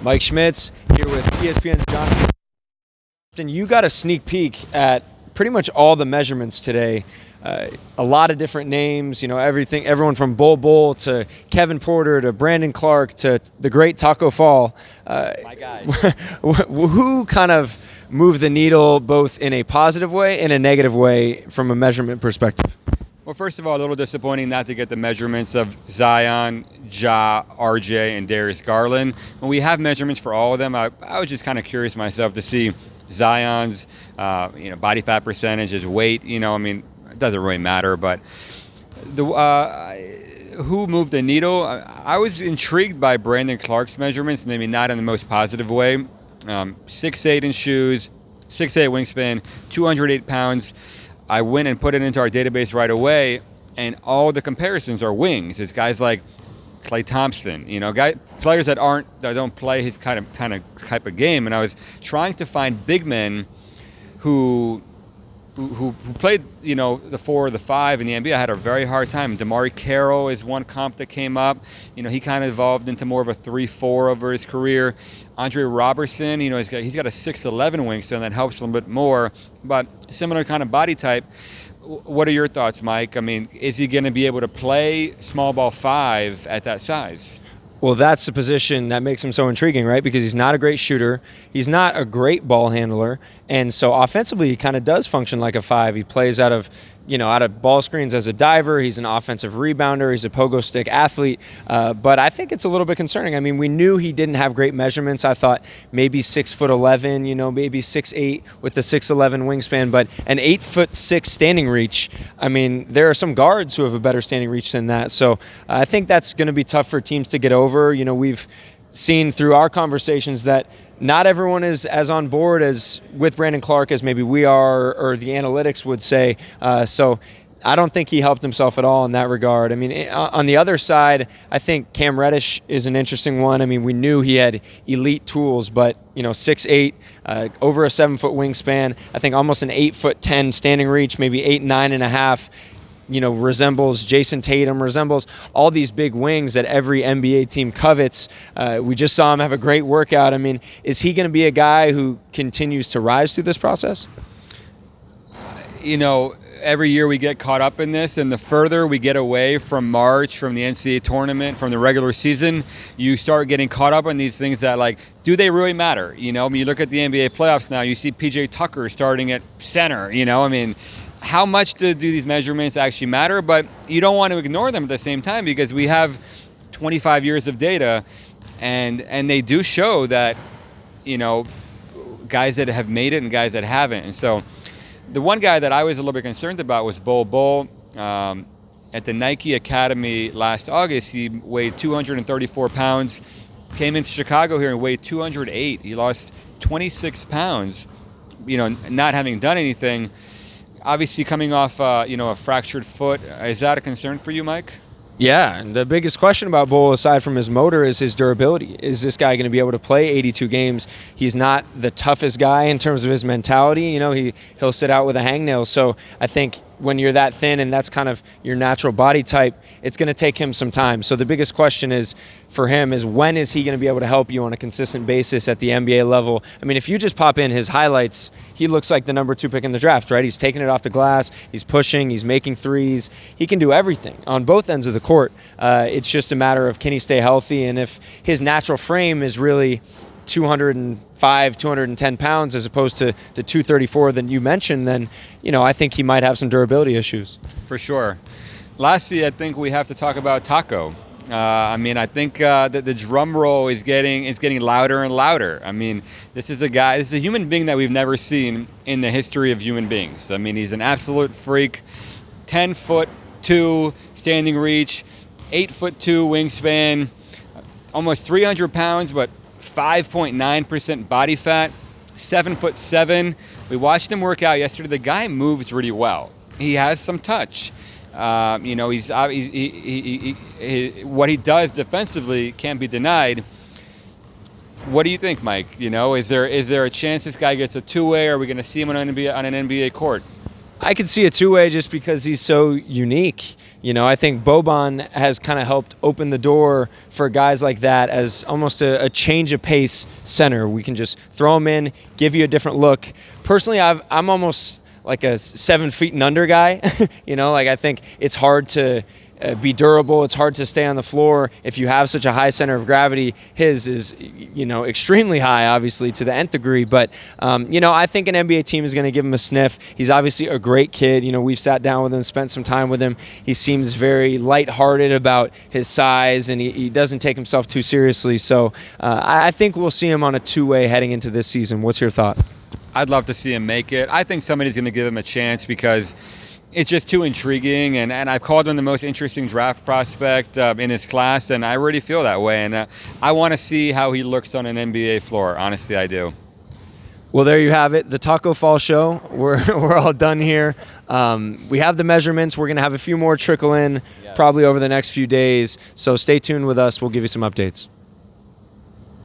Mike Schmitz here with ESPN's Jonathan. You got a sneak peek at pretty much all the measurements today. A lot of different names, everyone from Bol Bol to Kevin Porter to Brandon Clarke to the great Tacko Fall. My guy. Who kind of moved the needle both in a positive way and a negative way from a measurement perspective? Well, first of all, a little disappointing not to get the measurements of Zion, Ja, RJ, and Darius Garland. When we have measurements for all of them, I was just kind of curious myself to see Zion's body fat percentage, his weight. It doesn't really matter, but who moved the needle? I was intrigued by Brandon Clarke's measurements, maybe not in the most positive way. 6'8" in shoes, 6'8" wingspan, 208 pounds. I went and put it into our database right away, and all the comparisons are wings. It's guys like Klay Thompson, players that don't play his kind of game. And I was trying to find big men who played, the 4 or the 5 in the NBA. I had a very hard time. Damari Carroll is one comp that came up. He kind of evolved into more of a 3-4 over his career. Andre Robertson, he's got a 6'11" wingspan that helps a little bit more, but similar kind of body type. What are your thoughts, Mike? Is he going to be able to play small ball 5 at that size? Well, that's the position that makes him so intriguing, right? Because he's not a great shooter. He's not a great ball handler. And so offensively, he kind of does function like a 5. He plays out of ball screens as a diver. He's an offensive rebounder. He's a pogo stick athlete. But I think it's a little bit concerning. We knew he didn't have great measurements. I thought maybe 6'11", maybe 6'8" with the 6'11" wingspan, but an 8'6" standing reach. There are some guards who have a better standing reach than that. So I think that's going to be tough for teams to get over. We've seen through our conversations that not everyone is as on board as with Brandon Clarke as maybe we are or the analytics would say. So I don't think he helped himself at all in that regard. On the other side, I think Cam Reddish is an interesting one. We knew he had elite tools, but 6'8", over a 7-foot wingspan. I think almost an 8'10" standing reach, maybe 9.5. Resembles Jason Tatum, resembles all these big wings that every NBA team covets. We just saw him have a great workout. Is he going to be a guy who continues to rise through this process? Every year we get caught up in this, and the further we get away from March, from the NCAA tournament, from the regular season, you start getting caught up in these things that, do they really matter? You look at the NBA playoffs now, you see PJ Tucker starting at center, how much do these measurements actually matter? But you don't want to ignore them at the same time, because we have 25 years of data, and they do show that, guys that have made it and guys that haven't. And so the one guy that I was a little bit concerned about was Bol Bol. At the Nike Academy last August, he weighed 234 pounds, came into Chicago here and weighed 208. He lost 26 pounds, not having done anything. Obviously coming off, a fractured foot. Is that a concern for you, Mike? Yeah, and the biggest question about Bol, aside from his motor, is his durability. Is this guy going to be able to play 82 games? He's not the toughest guy in terms of his mentality. He'll sit out with a hangnail. So I think when you're that thin and that's kind of your natural body type, it's going to take him some time. So the biggest question is for him is, when is he going to be able to help you on a consistent basis at the NBA level? If you just pop in his highlights, he looks like the number 2 pick in the draft, right? He's taking it off the glass, he's pushing, he's making threes. He can do everything on both ends of the court. It's just a matter of, can he stay healthy? And if his natural frame is really 205, 210 pounds as opposed to the 234 that you mentioned, then, I think he might have some durability issues. For sure. Lastly, I think we have to talk about Tacko. I think that the drum roll is getting louder and louder. This is a human being that we've never seen in the history of human beings. He's an absolute freak. 10'2" standing reach, 8'2" wingspan, almost 300 pounds, but 5.9% body fat, 7'7". We watched him work out yesterday. The guy moves really well. He has some touch. He's what he does defensively can't be denied. What do you think, Mike? Is there a chance this guy gets a two-way? Or are we going to see him on an NBA court? I could see a two-way just because he's so unique. You know, I think Boban has kind of helped open the door for guys like that as almost a change of pace center. We can just throw him in, give you a different look. Personally, I'm almost like a 7 feet and under guy. You know, like I think it's hard to be durable. It's hard to stay on the floor if you have such a high center of gravity. His is, you know, extremely high, obviously, to the nth degree. But, you know, I think an NBA team is going to give him a sniff. He's obviously a great kid. You know, we've sat down with him, spent some time with him. He seems very lighthearted about his size, and he doesn't take himself too seriously. So I think we'll see him on a two-way heading into this season. What's your thought? I'd love to see him make it. I think somebody's going to give him a chance because it's just too intriguing, and I've called him the most interesting draft prospect in his class, and I already feel that way. And I want to see how he looks on an NBA floor. Honestly, I do. Well, there you have it, the Tacko Fall Show. We're all done here. We have the measurements. We're going to have a few more trickle in probably over the next few days. So stay tuned with us. We'll give you some updates.